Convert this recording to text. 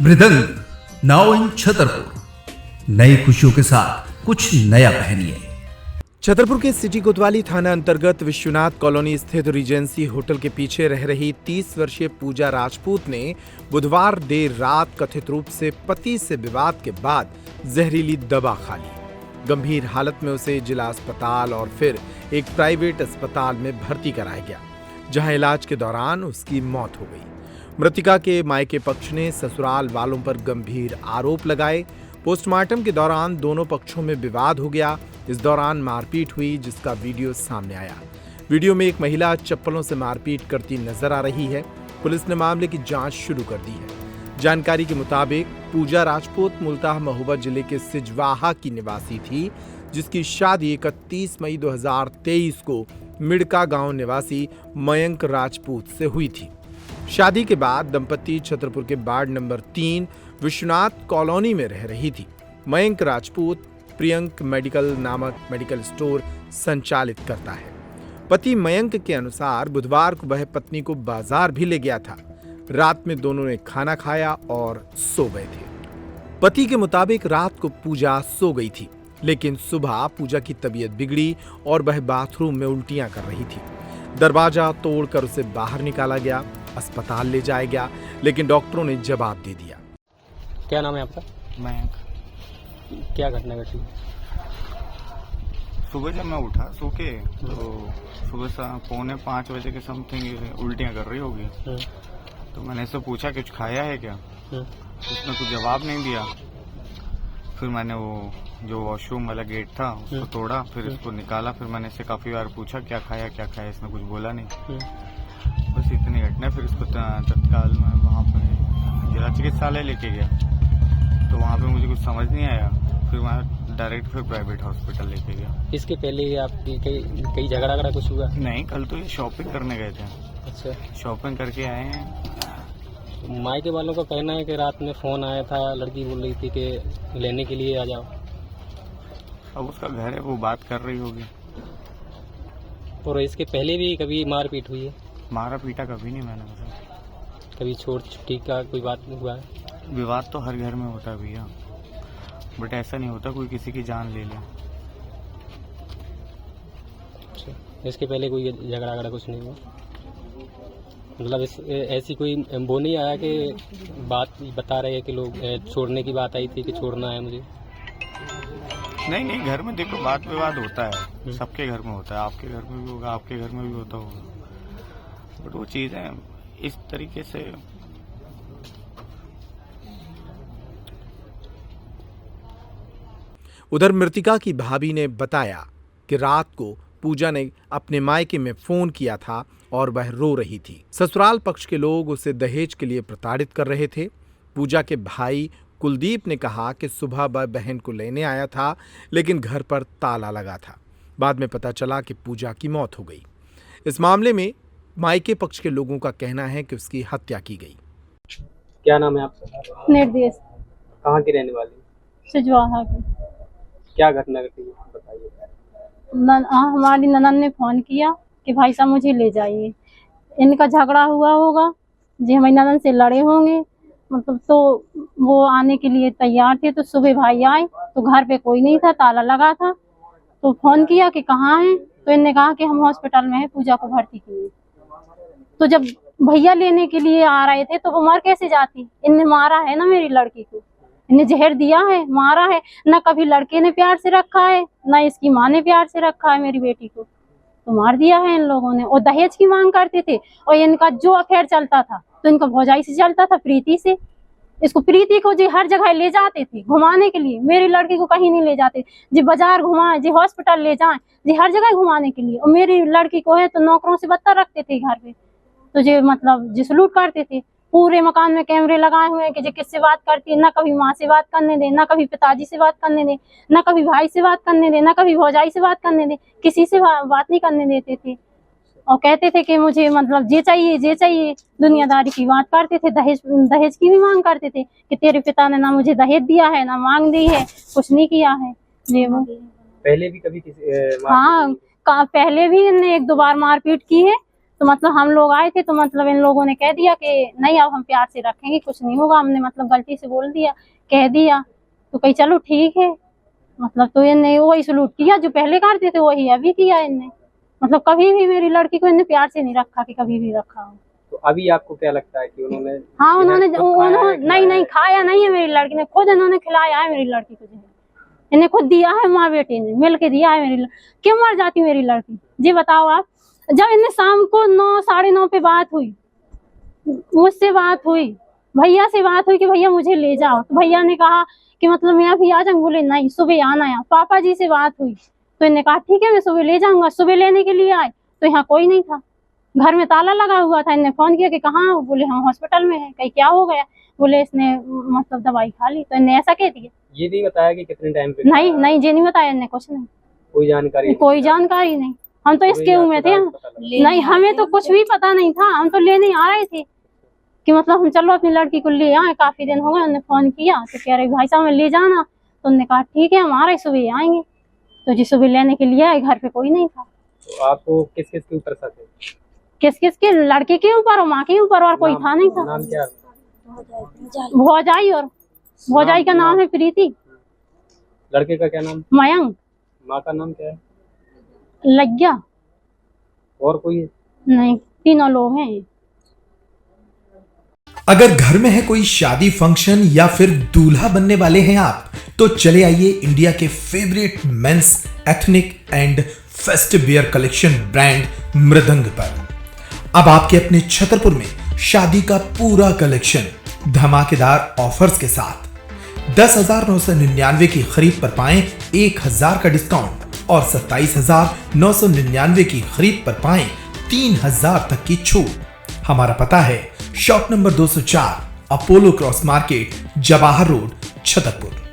मृदंग now in Chhatarpur. नई खुशियों के साथ कुछ नया पहनिए। छतरपुर के सिटी कोतवाली थाना अंतर्गत विश्वनाथ कॉलोनी स्थित रीजेंसी होटल के पीछे रह रही 30 वर्षीय पूजा राजपूत ने बुधवार देर रात कथित रूप से पति से विवाद के बाद जहरीली दवा खा ली। गंभीर हालत में उसे जिला अस्पताल और फिर एक प्राइवेट अस्पताल में भर्ती कराया गया, जहां इलाज के दौरान उसकी मौत हो गई। मृतिका के मायके पक्ष ने ससुराल वालों पर गंभीर आरोप लगाए। पोस्टमार्टम के दौरान दोनों पक्षों में विवाद हो गया। इस दौरान मारपीट हुई, जिसका वीडियो सामने आया। वीडियो में एक महिला चप्पलों से मारपीट करती नजर आ रही है। पुलिस ने मामले की जांच शुरू कर दी है। जानकारी के मुताबिक पूजा राजपूत मूलतः महोबा जिले के सिजवाहा की निवासी थी, जिसकी शादी 31 मई 2023 को मिड़का गांव निवासी मयंक राजपूत से हुई थी। शादी के बाद दंपति छतरपुर के वार्ड नंबर 3 विश्वनाथ कॉलोनी में रह रही थी। मयंक राजपूत प्रियंक मेडिकल नामक मेडिकल स्टोर संचालित करता है। पति मयंक के अनुसार बुधवार को वह पत्नी को बाजार भी ले गया था। रात में दोनों ने खाना खाया और सो गए थे। पति के मुताबिक रात को पूजा सो गई थी, लेकिन सुबह पूजा की तबीयत बिगड़ी और वह बाथरूम में उल्टियां कर रही थी। दरवाजा तोड़कर उसे बाहर निकाला गया, अस्पताल ले जाया गया, लेकिन डॉक्टरों ने जवाब दे दिया। क्या नाम है आपका? मयंक। क्या घटना घटी? सुबह जब मैं उठा सो के तो सुबह 4:45 बजे के समथिंग उल्टियाँ कर रही होगी। तो मैंने इससे पूछा कुछ खाया है क्या? उसने कुछ जवाब नहीं दिया। फिर मैंने वो जो वॉशरूम वाला गेट था उसको तोड़ा, फिर इसको निकाला। फिर मैंने इससे काफी बार पूछा क्या खाया। इसने कुछ बोला नहीं। बस इतनी घटना। फिर इसको तत्काल में वहाँ पे जिला चिकित्सालय लेके गया, तो वहाँ पे मुझे कुछ समझ नहीं आया। फिर वहाँ डायरेक्ट फिर प्राइवेट हॉस्पिटल लेके गया। इसके पहले आपकी कई झगड़ा कुछ हुआ? नहीं, कल तो ये शॉपिंग करने गए थे। अच्छा, शॉपिंग करके आए हैं। मायके वालों का कहना है कि रात में फोन आया था, लड़की बोल रही थी कि लेने के लिए आ जाओ। अब उसका घर है, वो बात कर रही होगी। और इसके पहले भी कभी मारपीट हुई है? मारा पीटा कभी नहीं मैंने बताया। कभी छोड़ छुट्टी का कोई बात नहीं हुआ है? विवाद तो हर घर में होता है भैया, बट ऐसा नहीं होता कोई किसी की जान ले ले। अच्छा, इसके पहले कोई झगड़ा कुछ नहीं हुआ? मतलब ऐसी कोई वो नहीं आया कि बात बता रहे हैं कि लोग छोड़ने की बात आई थी कि छोड़ना है मुझे? नहीं, घर में देखो बात विवाद होता है, सबके घर में होता है। आपके घर में भी होगा, आपके घर में भी होता होगा, बट वो चीजें इस तरीके से। उधर मृतिका की भाभी ने बताया कि रात को पूजा ने अपने मायके में फोन किया था और वह रो रही थी। ससुराल पक्ष के लोग उसे दहेज के लिए प्रताड़ित कर रहे थे। पूजा के भाई कुलदीप ने कहा कि सुबह वह बहन को लेने आया था, लेकिन घर पर ताला लगा था। बाद में पता चला कि पूजा की मौत हो गई। इस मामले में मायके पक्ष के लोगों का कहना है कि उसकी हत्या की गई। क्या नाम है आपका? निर्देश। कहाँ की रहने वाली? सिजवाहा की। क्या घटना घटी बताइए। हमारी ननद ने फोन किया कि भाई साहब मुझे ले जाइए, इनका झगड़ा हुआ होगा जी, हमारी ननद से लड़े होंगे, मतलब तो वो आने के लिए तैयार थे। तो सुबह भाई आए तो घर पे कोई नहीं था, ताला लगा था। तो फोन किया कि कहाँ है, तो इन्होंने कहा कि हम हॉस्पिटल में है, पूजा को भर्ती किए। तो जब भैया लेने के लिए आ रहे थे तो वो मर कैसे जाती? इनने मारा है ना मेरी लड़की को, इन्हें जहर दिया है, मारा है। ना कभी लड़के ने प्यार से रखा है, ना इसकी माँ ने प्यार से रखा है मेरी बेटी को, तो मार दिया है इन लोगों ने। और दहेज की मांग करते थे, और इनका जो अफेयर चलता था तो इनका भौजाई से चलता था, प्रीति से। इसको प्रीति को जी हर जगह ले जाते थे घुमाने के लिए, मेरी लड़की को कहीं नहीं ले जाते जी। बाजार घुमाए जी, हॉस्पिटल ले जाए जी, हर जगह घुमाने के लिए। और मेरी लड़की को है तो नौकरों से बदतर रखते थे घर पे, तो जी मतलब जी सलूट करते थे। पूरे मकान में कैमरे लगाए हुए हैं कि जी किससे बात करती है, ना कभी माँ से बात करने दे, ना कभी पिताजी से बात करने दे, ना कभी भाई से बात करने दे, ना कभी भौजाई से बात करने दे, किसी से बात नहीं करने देते थे। और कहते थे कि मुझे मतलब ये चाहिए, दुनियादारी की बात करते थे। दहेज की भी मांग करते थे कि तेरे पिता ने ना मुझे दहेज दिया है, ना मांग दी है, कुछ नहीं किया है जी। वो पहले भी कभी किसी हाँ, पहले भी इन्हें 1-2 बार मारपीट की है, तो मतलब हम लोग आए थे, तो मतलब इन लोगों ने कह दिया कि नहीं अब हम प्यार से रखेंगे, कुछ नहीं होगा। हमने मतलब गलती से बोल दिया, कह दिया, तो कही चलो ठीक है। मतलब तो इनने वही सलूट किया जो पहले करते थे, वही अभी किया इनने। मतलब कभी भी मेरी लड़की को इनने प्यार से नहीं रखा कि कभी भी रखा हो। तो अभी आपको क्या लगता है कि उन्होंने? हाँ, उन्होंने नहीं खाया नहीं है मेरी लड़की ने, खुद इन्होंने खिलाया है मेरी लड़की को। इन्हें खुद दिया है, माँ बेटे ने मिल के दिया है मेरी क्यों मर जाती मेरी लड़की? जी बताओ आप। जब इन्हें शाम को 9 साढ़े 9 पे बात हुई, मुझसे बात हुई, भैया से बात हुई कि भैया मुझे ले जाओ, तो भैया ने कहा कि मतलब मैं अभी आ जाऊँ। बोले नहीं, सुबह आना है। पापा जी से बात हुई तो इन्हें कहा ठीक है मैं सुबह ले जाऊंगा। सुबह लेने के लिए आए तो यहाँ कोई नहीं था, घर में ताला लगा हुआ था। इन्हें फोन किया कि कहाँ हो? बोले हम हॉस्पिटल में है। कहीं क्या हो गया? बोले इसने मतलब दवाई खा ली। तो इन्हें ऐसा कह दिया। ये नहीं बताया कि कितने टाइम पे? नहीं नहीं, ये नहीं बताया इन्हें, कुछ नहीं, कोई जानकारी नहीं। हम तो इसके में थे, नहीं हमें तो कुछ भी पता नहीं था। हम तो लेने आ रहे थे कि मतलब हम चलो अपनी लड़की को ले आए। काफी दिन हो गए। उन्होंने फोन किया तो कह रहे भाई साहब मैं ले जाना। तो उन्होंने कहा ठीक है हम आ रहे, सुबह आएंगे। तो जी सुबह लेने के लिए आए, घर पे कोई नहीं था। तो आपको किस किस के ऊपर शक है? किस किस के? लड़के के ऊपर और माँ के ऊपर, और कोई था नहीं था। नाम क्या? भौजाई, और भौजाई का नाम है प्रीति। लड़के का क्या नाम? मयंक। माँ का नाम क्या है? लज्जा। और कोई है? नहीं, तीनों लोग हैं। अगर घर में है कोई शादी फंक्शन या फिर दूल्हा बनने वाले हैं आप, तो चले आइए इंडिया के favourite men's ethnic and festive wear collection brand Mridang पर। अब आपके अपने छतरपुर में शादी का पूरा कलेक्शन धमाकेदार ऑफर्स के साथ 10,999 की खरीद पर पाएं 1,000 का डिस्काउंट और 27,999 की खरीद पर पाएं 3,000 तक की छूट। हमारा पता है shop number 204 Apollo cross market, Jawahar road, Chhatarpur.